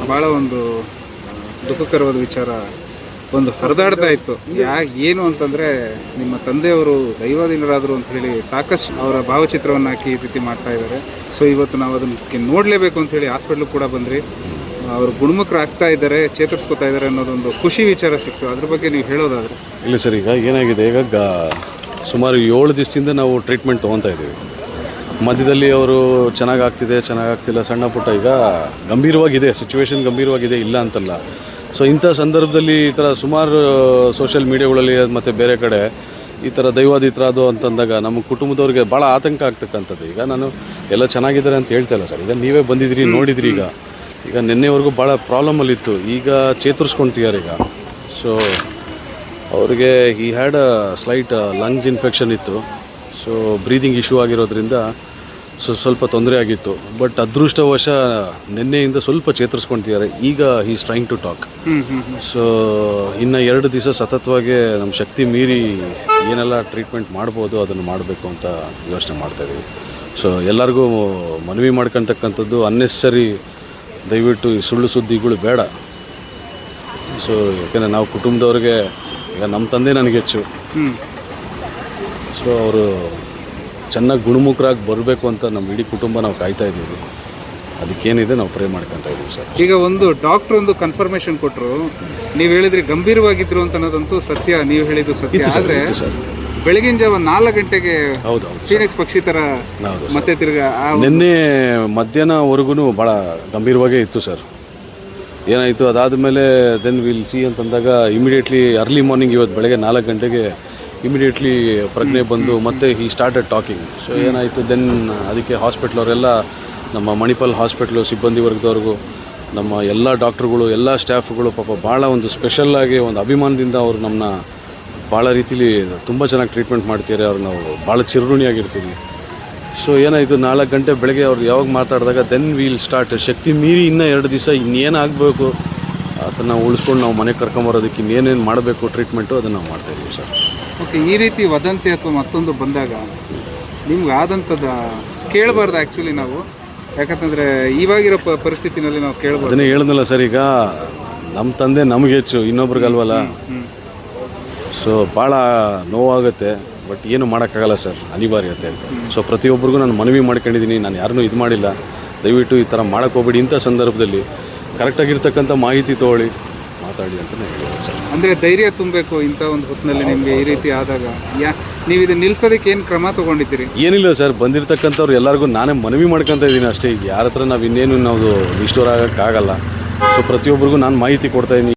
ಭಾಳ ಒಂದು ದುಃಖಕರವಾದ ವಿಚಾರ ಒಂದು ಹರಿದಾಡ್ತಾ ಇತ್ತು. ಏನು ಅಂತಂದರೆ ನಿಮ್ಮ ತಂದೆಯವರು ದೈವಾಧೀನರಾದರು ಅಂತ ಹೇಳಿ ಸಾಕಷ್ಟು ಅವರ ಭಾವಚಿತ್ರವನ್ನು ಹಾಕಿ ಈ ರೀತಿ ಮಾಡ್ತಾ ಇದ್ದಾರೆ. ಸೊ ಇವತ್ತು ನಾವು ಅದಕ್ಕೆ ನೋಡಲೇಬೇಕು ಅಂತ ಹೇಳಿ ಹಾಸ್ಪಿಟ್ಲಿಗೆ ಕೂಡ ಬಂದ್ರಿ. ಅವರು ಗುಣಮುಖರಾಗ್ತಾ ಇದ್ದಾರೆ, ಚೇತರಿಸ್ಕೊತಾ ಇದ್ದಾರೆ ಅನ್ನೋದೊಂದು ಖುಷಿ ವಿಚಾರ ಸಿಕ್ತು. ಅದ್ರ ಬಗ್ಗೆ ನೀವು ಹೇಳೋದಾದರೆ? ಇಲ್ಲ ಸರ್, ಈಗ ಏನಾಗಿದೆ, ಈಗ ಸುಮಾರು 7 ದಿವಸದಿಂದ ನಾವು ಟ್ರೀಟ್ಮೆಂಟ್ ತೊಗೊತಾ ಇದ್ದೀವಿ. ಮಧ್ಯದಲ್ಲಿ ಅವರು ಚೆನ್ನಾಗಾಗ್ತಿಲ್ಲ, ಸಣ್ಣ ಪುಟ್ಟ ಈಗ ಗಂಭೀರವಾಗಿದೆ, ಸಿಚುವೇಶನ್ ಗಂಭೀರವಾಗಿದೆ, ಇಲ್ಲ ಅಂತಲ್ಲ. ಸೊ ಇಂಥ ಸಂದರ್ಭದಲ್ಲಿ ಈ ಥರ ಸುಮಾರು ಸೋಷಿಯಲ್ ಮೀಡಿಯಾಗಳಲ್ಲಿ ಮತ್ತು ಬೇರೆ ಕಡೆ ಈ ಥರ ದೈವಾಧೀನರಾದು ಅಂತಂದಾಗ ನಮ್ಮ ಕುಟುಂಬದವ್ರಿಗೆ ಭಾಳ ಆತಂಕ ಆಗ್ತಕ್ಕಂಥದ್ದು. ಈಗ ನಾನು ಎಲ್ಲ ಚೆನ್ನಾಗಿದ್ದಾರೆ ಅಂತ ಹೇಳ್ತಾ ಇಲ್ಲ ಸರ್. ಈಗ ನೀವೇ ಬಂದಿದ್ರಿ, ನೋಡಿದ್ರಿ. ಈಗ ನಿನ್ನೆವರೆಗೂ ಭಾಳ ಪ್ರಾಬ್ಲಮಲ್ಲಿತ್ತು, ಈಗ ಚೇತರಿಸ್ಕೊಳ್ತಿದ್ದಾರೆ ಈಗ. ಸೊ ಅವ್ರಿಗೆ ಈ ಹ್ಯಾಡ್ ಸ್ಲೈಟ್ ಲಂಗ್ಸ್ ಇನ್ಫೆಕ್ಷನ್ ಇತ್ತು. ಸೊ ಬ್ರೀದಿಂಗ್ ಇಶ್ಯೂ ಆಗಿರೋದ್ರಿಂದ ಸ್ವಲ್ಪ ತೊಂದರೆ ಆಗಿತ್ತು. ಬಟ್ ಅದೃಷ್ಟವಶ ನಿನ್ನೆಯಿಂದ ಸ್ವಲ್ಪ ಚೇತರಿಸ್ಕೊಳ್ತಿದ್ದಾರೆ. ಈಗ is trying to talk. So ಇನ್ನು 2 ದಿವಸ ಸತತವಾಗಿ ನಮ್ಮ ಶಕ್ತಿ ಮೀರಿ ಏನೆಲ್ಲ ಟ್ರೀಟ್ಮೆಂಟ್ ಮಾಡ್ಬೋದು ಅದನ್ನು ಮಾಡಬೇಕು ಅಂತ ಯೋಚನೆ ಮಾಡ್ತಾಯಿದ್ದೀವಿ. ಸೊ ಎಲ್ಲರಿಗೂ ಮನವಿ ಮಾಡ್ಕೊಳ್ತಕ್ಕಂಥದ್ದು, ಅನ್ನೆಸರಿ ದಯವಿಟ್ಟು ಈ ಸುಳ್ಳು ಸುದ್ದಿಗಳು ಬೇಡ. ಸೊ ಯಾಕೆಂದರೆ ನಾವು ಕುಟುಂಬದವ್ರಿಗೆ, ಈಗ ನಮ್ಮ ತಂದೆ ನನಗೆ ಹೆಚ್ಚು. ಸೊ ಅವರು ಚೆನ್ನಾಗಿ ಗುಣಮುಖರಾಗಿ ಬರಬೇಕು ಅಂತ ನಮ್ಮ ಇಡೀ ಕುಟುಂಬ ನಾವು ಕಾಯ್ತಾ ಇದ್ದೀವಿ. ಅದಕ್ಕೇನಿದೆ ನಾವು ಪ್ರೇ ಮಾಡ್ಕೊತಾ ಇದ್ದೀವಿ ಸರ್. ಈಗ ಒಂದು ಡಾಕ್ಟ್ರ್ ಒಂದು ಕನ್ಫರ್ಮೇಷನ್ ಕೊಟ್ಟರು, ನೀವು ಹೇಳಿದ್ರಿ ಗಂಭೀರವಾಗಿದ್ರು ಅಂತ ಅನ್ನೋದಂತೂ ಸತ್ಯ. ನೀವು ಹೇಳಿದ್ದು ಸತ್ಯ. ಆದರೆ ಬೆಳಗಿನ ಜಾವ 4 ಗಂಟೆಗೆ ಹೌದು ಫೀನಿಕ್ಸ್ ಪಕ್ಷಿ ಥರ ಮತ್ತೆ ತಿರ್ಗಾ ನಿನ್ನೆ ಮಧ್ಯಾಹ್ನವರೆಗೂ ಭಾಳ ಗಂಭೀರವಾಗೇ ಇತ್ತು ಸರ್. ಏನಾಯಿತು ಅದಾದಮೇಲೆ ದೆನ್ ವಿಲ್ ಸಿ ಅಂತಂದಾಗ ಇಮಿಡಿಯೇಟ್ಲಿ ಅರ್ಲಿ ಮಾರ್ನಿಂಗ್ ಇವತ್ತು ಬೆಳಗ್ಗೆ 4 ಗಂಟೆಗೆ ಇಮಿಡಿಯೇಟ್ಲಿ ಪ್ರಜ್ಞೆ ಬಂದು ಮತ್ತೆ ಈ ಸ್ಟಾರ್ಟೆಡ್ ಟಾಕಿಂಗ್. ಸೊ ಏನಾಯಿತು ದೆನ್ ಅದಕ್ಕೆ ಹಾಸ್ಪಿಟ್ಲವರೆಲ್ಲ, ನಮ್ಮ ಮಣಿಪಾಲ್ ಹಾಸ್ಪಿಟ್ಲು ಸಿಬ್ಬಂದಿ ವರ್ಗದವ್ರಿಗೂ, ನಮ್ಮ ಎಲ್ಲ ಡಾಕ್ಟ್ರುಗಳು, ಎಲ್ಲ ಸ್ಟಾಫ್ಗಳು ಪಾಪ ಭಾಳ ಒಂದು ಸ್ಪೆಷಲ್ಲಾಗಿ ಒಂದು ಅಭಿಮಾನದಿಂದ ಅವರು ನಮ್ಮನ್ನ ಭಾಳ ರೀತಿಲಿ ತುಂಬ ಚೆನ್ನಾಗಿ ಟ್ರೀಟ್ಮೆಂಟ್ ಮಾಡ್ತಾರೆ. ಅವ್ರು ನಾವು ಭಾಳ ಚಿರಋಣಿಯಾಗಿರ್ತೀವಿ. ಸೊ ಏನಾಯಿತು 4 ಗಂಟೆ ಬೆಳಗ್ಗೆ ಅವ್ರು ಯಾವಾಗ ಮಾತಾಡಿದಾಗ ದೆನ್ ವಿಲ್ ಸ್ಟಾರ್ಟ್ ಶಕ್ತಿ ಮೀರಿ ಇನ್ನೂ 2 ದಿವಸ ಇನ್ನೇನಾಗಬೇಕು ಅದನ್ನು ಉಳಿಸ್ಕೊಂಡು ನಾವು ಮನೆಗೆ ಕರ್ಕೊಂಬರೋದಕ್ಕೆ ಇನ್ನೇನೇನು ಮಾಡಬೇಕು ಟ್ರೀಟ್ಮೆಂಟು ಅದನ್ನು ನಾವು ಮಾಡ್ತಾಯಿದ್ದೀವಿ ಸರ್. ಓಕೆ, ಈ ರೀತಿ ವದಂತಿ ಅಥವಾ ಮತ್ತೊಂದು ಬಂದಾಗ ನಿಮ್ಗೆ ಆದಂಥದ್ದು ಕೇಳಬಾರ್ದು ಆ್ಯಕ್ಚುಲಿ ನಾವು, ಯಾಕಂತಂದರೆ ಇವಾಗಿರೋ ಪರಿಸ್ಥಿತಿನಲ್ಲಿ ನಾವು ಕೇಳಬಾರ್ದು. ಅದನ್ನೇ ಹೇಳಿದ್ನಲ್ಲ ಸರ್, ಈಗ ನಮ್ಮ ತಂದೆ ನಮಗೆ ಹೆಚ್ಚು, ಇನ್ನೊಬ್ರಿಗಲ್ವಲ್ಲ. ಸೊ ಭಾಳ ನೋವಾಗುತ್ತೆ, ಬಟ್ ಏನು ಮಾಡೋಕ್ಕಾಗಲ್ಲ ಸರ್, ಅನಿವಾರ್ಯತೆ. ಸೊ ಪ್ರತಿಯೊಬ್ಬರಿಗೂ ನಾನು ಮನವಿ ಮಾಡ್ಕೊಂಡಿದ್ದೀನಿ, ನಾನು ಯಾರನ್ನೂ ಇದು ಮಾಡಿಲ್ಲ. ದಯವಿಟ್ಟು ಈ ಥರ ಮಾಡೋಕ್ಕೆ ಹೋಗ್ಬೇಡಿ. ಇಂಥ ಸಂದರ್ಭದಲ್ಲಿ ಕರೆಕ್ಟಾಗಿರ್ತಕ್ಕಂಥ ಮಾಹಿತಿ ತೊಗೊಳ್ಳಿ, ಮಾತಾಡಿ ಅಂತ ಹೇಳಿದೆ ಸರ್. ಅಂದರೆ ಧೈರ್ಯ ತುಂಬಬೇಕು ಇಂಥ ಒಂದು ಹೊತ್ತಿನಲ್ಲಿ ನಿಮಗೆ ಈ ರೀತಿ ಆದಾಗ. ನೀವು ಇದನ್ನು ನಿಲ್ಲಿಸೋದಕ್ಕೆ ಏನು ಕ್ರಮ ತೊಗೊಂಡಿದ್ದೀರಿ? ಏನಿಲ್ಲ ಸರ್, ಬಂದಿರತಕ್ಕಂಥವ್ರು ಎಲ್ಲರಿಗೂ ನಾನೇ ಮನವಿ ಮಾಡ್ಕೊತಾ ಇದ್ದೀನಿ ಅಷ್ಟೇ. ಈಗ ಯಾರ ಹತ್ರ ನಾವು ಇನ್ನೇನು ನಾವು ನಿಷ್ಠೂರ ಆಗೋಕ್ಕಾಗಲ್ಲ. ಸೊ ಪ್ರತಿಯೊಬ್ಬರಿಗೂ ನಾನು ಮಾಹಿತಿ ಕೊಡ್ತಾಯಿದ್ದೀನಿ.